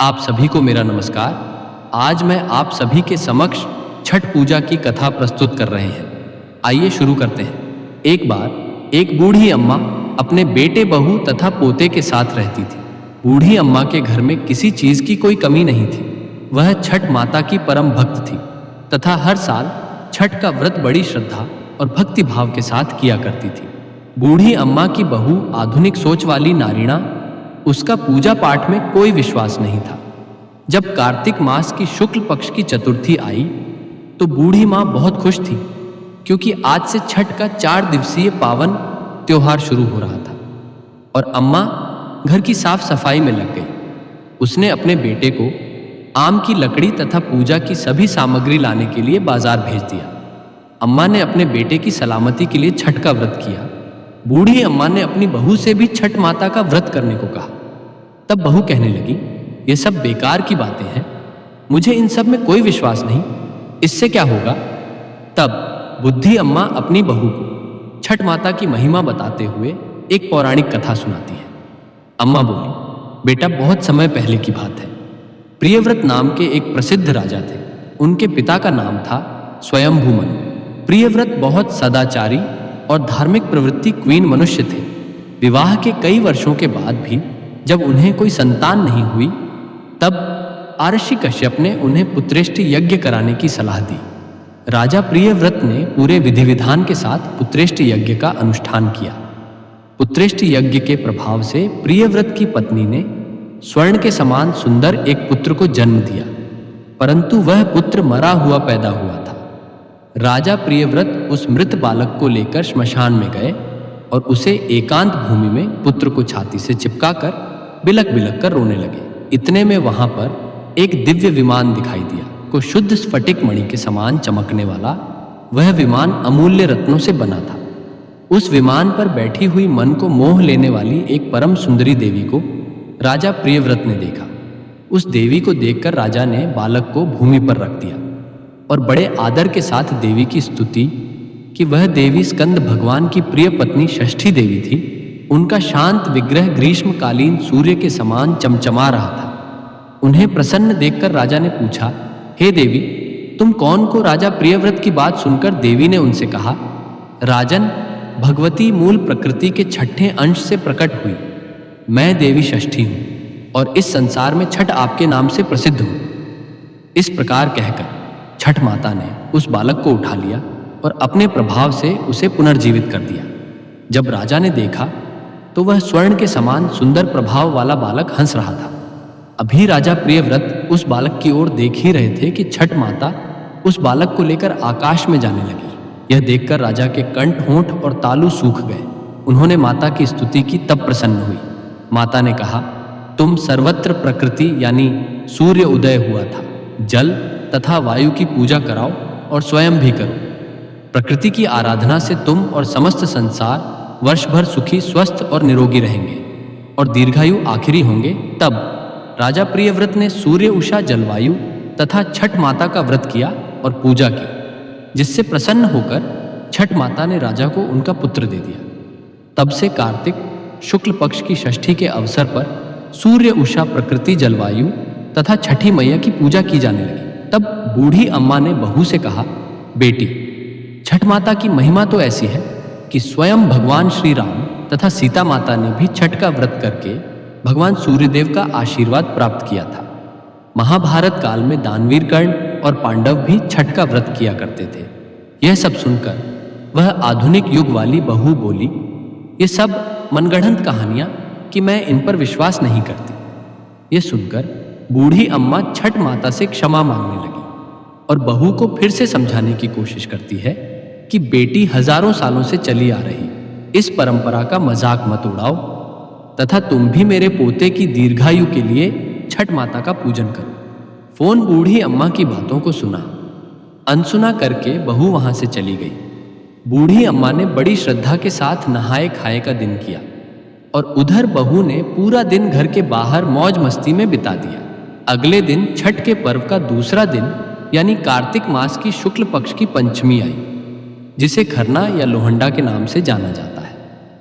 आप सभी को मेरा नमस्कार। आज मैं आप सभी के समक्ष छठ पूजा की कथा प्रस्तुत कर रहे हैं। आइए शुरू करते हैं। एक बार एक बूढ़ी अम्मा अपने बेटे, बहू तथा पोते के साथ रहती थी। बूढ़ी अम्मा के घर में किसी चीज की कोई कमी नहीं थी। वह छठ माता की परम भक्त थी तथा हर साल छठ का व्रत बड़ी श्रद्धा और भक्ति भाव के साथ किया करती थी। बूढ़ी अम्मा की बहू आधुनिक सोच वाली नारीणा, उसका पूजा पाठ में कोई विश्वास नहीं था। जब कार्तिक मास की शुक्ल पक्ष की चतुर्थी आई तो बूढ़ी माँ बहुत खुश थी, क्योंकि आज से छठ का 4 दिवसीय पावन त्योहार शुरू हो रहा था। और अम्मा घर की साफ सफाई में लग गई। उसने अपने बेटे को आम की लकड़ी तथा पूजा की सभी सामग्री लाने के लिए बाजार भेज दिया। अम्मा ने अपने बेटे की सलामती के लिए छठ का व्रत किया। बूढ़ी अम्मा ने अपनी बहू से भी छठ माता का व्रत करने को कहा। तब बहू कहने लगी, ये सब बेकार की बातें हैं, मुझे इन सब में कोई विश्वास नहीं, इससे क्या होगा। तब बुद्धि अम्मा अपनी बहू को छठ माता की महिमा बताते हुए एक पौराणिक कथा सुनाती है। अम्मा बोली, बेटा, बहुत समय पहले की बात है। प्रियव्रत नाम के एक प्रसिद्ध राजा थे। उनके पिता का नाम था स्वयंभू मनु। प्रियव्रत बहुत सदाचारी और धार्मिक प्रवृत्ति क्वीन मनुष्य थे। विवाह के कई वर्षों के बाद भी जब उन्हें कोई संतान नहीं हुई, तब आर्षि कश्यप ने उन्हें पुत्रेष्टि यज्ञ कराने की सलाह दी। राजा प्रियव्रत ने पूरे विधि विधान के साथ पुत्रेष्टि यज्ञ का अनुष्ठान किया। पुत्रेष्टि यज्ञ के प्रभाव से प्रियव्रत की पत्नी ने स्वर्ण के समान सुंदर एक पुत्र को जन्म दिया, परंतु वह पुत्र मरा हुआ पैदा हुआ था। राजा प्रियव्रत उस मृत बालक को लेकर श्मशान में गए और उसे एकांत भूमि में पुत्र को छाती से चिपकाकर बिलक बिलक कर रोने लगे। इतने में वहां पर एक दिव्य विमान दिखाई दिया। को शुद्ध स्फटिक मणि के समान चमकने वाला वह विमान अमूल्य रत्नों से बना था। उस विमान पर बैठी हुई मन को मोह लेने वाली एक परम सुंदरी देवी को राजा प्रियव्रत ने देखा। उस देवी को देखकर राजा ने बालक को भूमि पर रख दिया और बड़े आदर के साथ देवी की स्तुति कि वह देवी स्कंद भगवान की प्रिय पत्नी षष्ठी देवी थी। उनका शांत विग्रह ग्रीष्मकालीन सूर्य के समान चमचमा रहा था। उन्हें प्रसन्न देखकर राजा ने पूछा, हे देवी, तुम कौन को। राजा प्रियव्रत की बात सुनकर देवी ने उनसे कहा, राजन, भगवती मूल प्रकृति के छठे अंश से प्रकट हुई मैं देवी षष्ठी हूँ और इस संसार में छठ आपके नाम से प्रसिद्ध हूँ। इस प्रकार कहकर छठ माता ने उस बालक को उठा लिया और अपने प्रभाव से उसे पुनर्जीवित कर दिया। जब राजा ने देखा तो वह स्वर्ण के समान सुंदर प्रभाव वाला बालक हंस रहा था। अभी राजा प्रियव्रत उस बालक की ओर देख ही रहे थे कि छठ माता उस बालक को लेकर आकाश में जाने लगी। यह देखकर राजा के कंठ, होंठ और तालू सूख गए। उन्होंने माता की स्तुति की तब प्रसन्न हुई। माता ने कहा, तुम सर्वत्र प्रकृति यानी सूर्य उदय हुआ था, जल तथा वायु की पूजा कराओ और स्वयं भी करो। प्रकृति की आराधना से तुम और समस्त संसार वर्ष भर सुखी, स्वस्थ और निरोगी रहेंगे और दीर्घायु आखिरी होंगे। तब राजा प्रियव्रत ने सूर्य, उषा, जलवायु तथा छठ माता का व्रत किया और पूजा की, जिससे प्रसन्न होकर छठ माता ने राजा को उनका पुत्र दे दिया। तब से कार्तिक शुक्ल पक्ष की षष्ठी के अवसर पर सूर्य, उषा, प्रकृति, जलवायु तथा छठी मैया की पूजा की जाने लगी। तब बूढ़ी अम्मा ने बहू से कहा, बेटी, छठ माता की महिमा तो ऐसी है कि स्वयं भगवान श्री राम तथा सीता माता ने भी छठ का व्रत करके भगवान सूर्यदेव का आशीर्वाद प्राप्त किया था। महाभारत काल में दानवीर कर्ण और पांडव भी छठ का व्रत किया करते थे। यह सब सुनकर वह आधुनिक युग वाली बहू बोली, ये सब मनगढ़ंत कहानियां कि मैं इन पर विश्वास नहीं करती। यह सुनकर बूढ़ी अम्मा छठ माता से क्षमा मांगने लगी और बहू को फिर से समझाने की कोशिश करती है कि बेटी, हजारों सालों से चली आ रही इस परंपरा का मजाक मत उड़ाओ तथा तुम भी मेरे पोते की दीर्घायु के लिए छठ माता का पूजन करो। फोन बूढ़ी अम्मा की बातों को सुना। अनसुना करके बहू वहां से चली गई। बूढ़ी अम्मा ने बड़ी श्रद्धा के साथ नहाए खाए का दिन किया और उधर बहू ने पूरा दिन घर के बाहर मौज मस्ती में बिता दिया। अगले दिन छठ के पर्व का दूसरा दिन यानी कार्तिक मास की शुक्ल पक्ष की पंचमी आई, जिसे खरना या लोहंडा के नाम से जाना जाता है।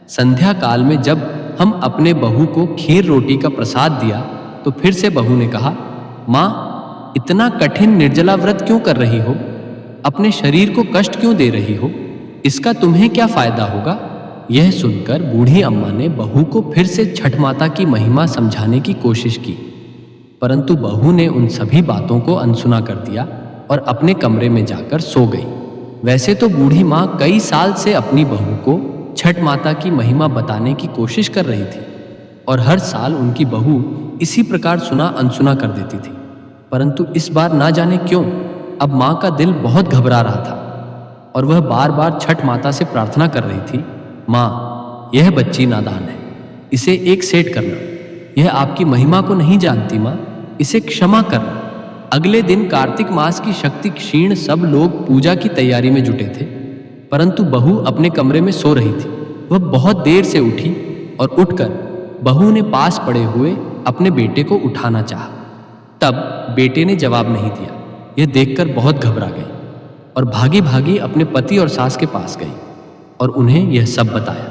संध्या काल में जब हम अपने बहू को खीर रोटी का प्रसाद दिया तो फिर से बहू ने कहा, माँ, इतना कठिन निर्जला व्रत क्यों कर रही हो? अपने शरीर को कष्ट क्यों दे रही हो? इसका तुम्हें क्या फायदा होगा? यह सुनकर बूढ़ी अम्मा ने बहू को फिर से छठ माता की महिमा समझाने की कोशिश की, परंतु बहू ने उन सभी बातों को अनसुना कर दिया और अपने कमरे में जाकर सो गई। वैसे तो बूढ़ी माँ कई साल से अपनी बहू को छठ माता की महिमा बताने की कोशिश कर रही थी और हर साल उनकी बहू इसी प्रकार सुना अनसुना कर देती थी, परंतु इस बार ना जाने क्यों अब माँ का दिल बहुत घबरा रहा था और वह बार बार छठ माता से प्रार्थना कर रही थी, माँ, यह बच्ची नादान है, इसे एक सेट करना। यह आपकी महिमा को नहीं जानती माँ, इसे क्षमा करना। अगले दिन कार्तिक मास की शक्ति क्षीण सब लोग पूजा की तैयारी में जुटे थे, परंतु बहू अपने कमरे में सो रही थी। वह बहुत देर से उठी और उठकर बहू ने पास पड़े हुए अपने बेटे को उठाना चाहा। तब बेटे ने जवाब नहीं दिया। यह देखकर बहुत घबरा गई और भागी भागी अपने पति और सास के पास गई और उन्हें यह सब बताया।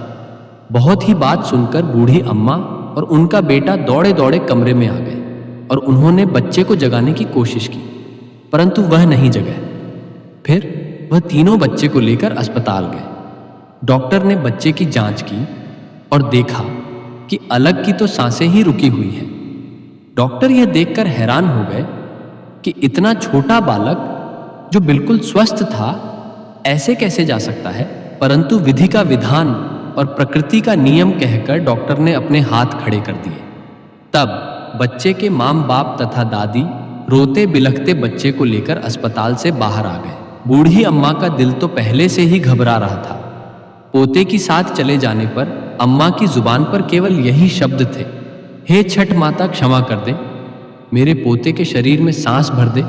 बहुत ही बात सुनकर बूढ़ी अम्मा और उनका बेटा दौड़े दौड़े कमरे में आ गए और उन्होंने बच्चे को जगाने की कोशिश की, परंतु वह नहीं जगा। फिर वह तीनों बच्चे को लेकर अस्पताल गए। डॉक्टर ने बच्चे की जांच की और देखा कि अलग की तो सांसें ही रुकी हुई हैं। डॉक्टर यह देखकर हैरान हो गए कि इतना छोटा बालक जो बिल्कुल स्वस्थ था ऐसे कैसे जा सकता है, परंतु विधि का विधान और प्रकृति का नियम कहकर डॉक्टर ने अपने हाथ खड़े कर दिए। तब बच्चे के माम बाप तथा दादी रोते बिलखते बच्चे को लेकर अस्पताल से बाहर आ गए। बूढ़ी अम्मा का दिल तो पहले से ही घबरा रहा था। पोते की साथ चले जाने पर अम्मा की जुबान पर केवल यही शब्द थे, हे छठ माता क्षमा कर दे, मेरे पोते के शरीर में सांस भर दे।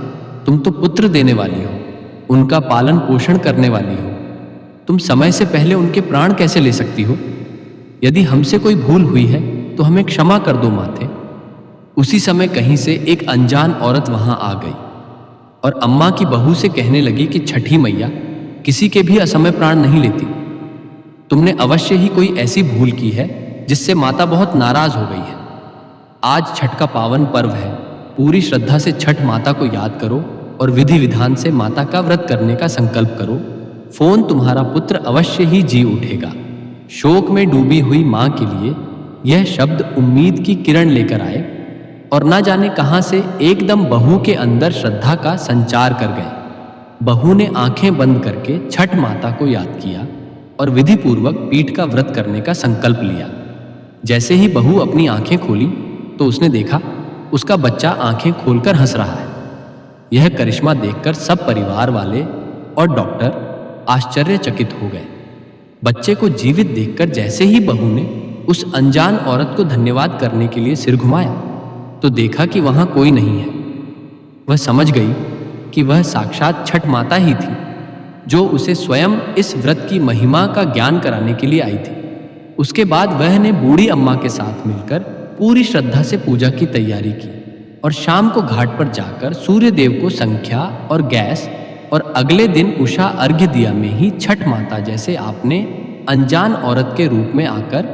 तुम तो पुत्र देने वाली हो, उनका पालन पोषण करने वाली हो, तुम समय से पहले उनके प्राण कैसे ले सकती हो? यदि हमसे कोई भूल हुई है तो हमें क्षमा कर दो माते। उसी समय कहीं से एक अनजान औरत वहां आ गई और अम्मा की बहू से कहने लगी कि छठी मैया किसी के भी असमय प्राण नहीं लेती। तुमने अवश्य ही कोई ऐसी भूल की है जिससे माता बहुत नाराज हो गई है। आज छठ का पावन पर्व है, पूरी श्रद्धा से छठ माता को याद करो और विधि विधान से माता का व्रत करने का संकल्प करो। फोन तुम्हारा पुत्र अवश्य ही जी उठेगा। शोक में डूबी हुई मां के लिए यह शब्द उम्मीद की किरण लेकर आए और ना जाने कहां से एकदम बहू के अंदर श्रद्धा का संचार कर गए। बहू ने आंखें बंद करके छठ माता को याद किया और विधि पूर्वक पीठ का व्रत करने का संकल्प लिया। जैसे ही बहू अपनी आंखें खोली तो उसने देखा उसका बच्चा आंखें खोलकर हंस रहा है। यह करिश्मा देखकर सब परिवार वाले और डॉक्टर आश्चर्यचकित हो गए। बच्चे को जीवित देखकर जैसे ही बहू ने उस अनजान औरत को धन्यवाद करने के लिए सिर घुमाया तो देखा कि वहां कोई नहीं है। वह समझ गई कि वह साक्षात छठ माता ही थी जो उसे स्वयं इस व्रत की महिमा का ज्ञान कराने के लिए आई थी। उसके बाद वह ने बूढ़ी अम्मा के साथ मिलकर पूरी श्रद्धा से पूजा की तैयारी की और शाम को घाट पर जाकर सूर्य देव को संख्या और गैस और अगले दिन उषा अर्घ्य दिया में ही छठ माता जैसे आपने अनजान औरत के रूप में आकर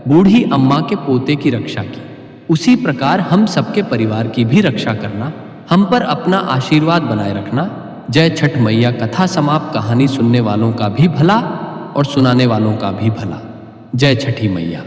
बूढ़ी अम्मा के पोते की रक्षा की, उसी प्रकार हम सबके परिवार की भी रक्षा करना, हम पर अपना आशीर्वाद बनाए रखना। जय छठ मैया। कथा समाप्त। कहानी सुनने वालों का भी भला और सुनाने वालों का भी भला। जय छठी मैया।